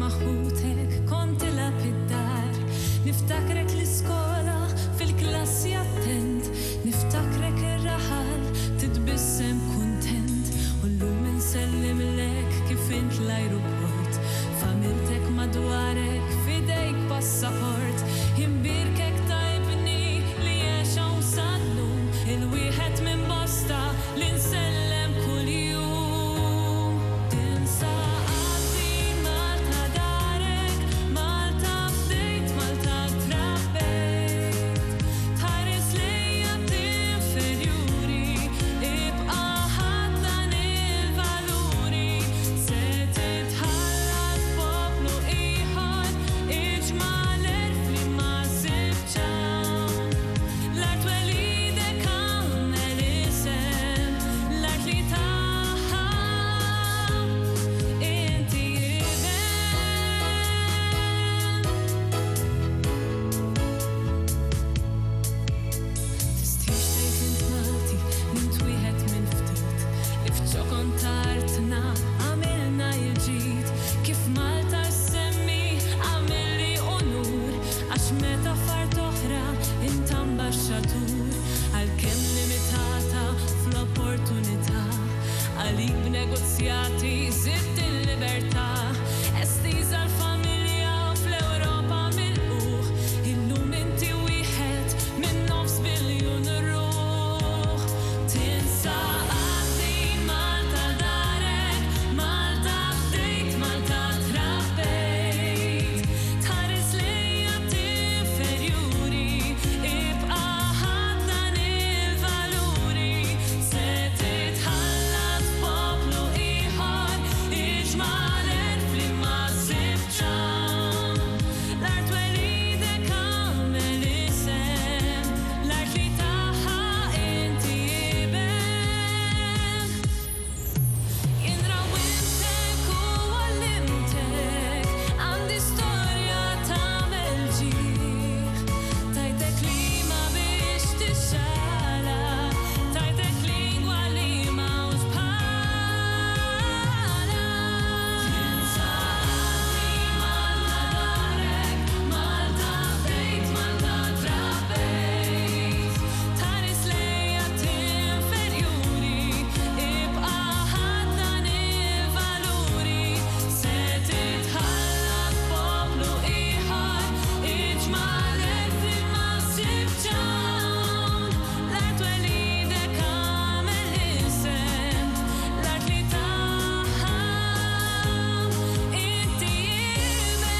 maħutek konti lapidar. Niftakrek l-iskola fil-klassi attent, niftakrek ir-raħal titbissem kuntent. U llum insellim lek kif int l-ajruport, familtek madwarek fidejk passaport. Imbirkek tajbni li jexaw sadlum, il-wieħed minn bosta li nsellem kuljum. Tinsa qaddi Malta darek, Malta bdejt, Malta trabbejt. Tħares lejja b'inferjuri, ibqa' ħadd dan il-valuri. Se titħallat poplu ieħor, iġma' l-erf li ma sibx hawn. L-art welidek għamel isem, l-art li taħħa inti jiben. Tistix tgħid int Malti li int wieħed minn ftit li f'ċokon tartna għamilna il-ġid. Kif Malta semmi għamilli onur, għax meta fart oħra int ambaxxatur. Għalkemm limitata fl-opportunità, għalik b'negozjati żidt il-libertà. Estiża l-familja fl-Ewropa mill-quħ, illum inti wieħed minn 9 biljun ruħ. Tinsa qaddi Malta darek, Malta bdejt, Malta trabbejt. Tħares lejja b'inferjuri, ibqa' ħadd dan il-valuri. Se titħallat poplu ieħor, iġma' l-erf li ma sibx hawn. L-art welidek għamel isem, l-art li taħħa inti jiben. Jien rawimtek u għallimtek, għandi storja tagħmel ġieħ. Tajtek liema biex tixxala, tajtek lingwa li m'hawnx bħalha. Tinsa qaddi Malta darek, Malta bdejt, Malta trabbejt. Tħares lejja b'inferjuri, ibqa' ħadd dan il-valuri. Se titħallat poplu ieħor, iġma' l-erf li ma sibx hawn. L-art welidek għamel isem, l-art li taħħa inti jiben.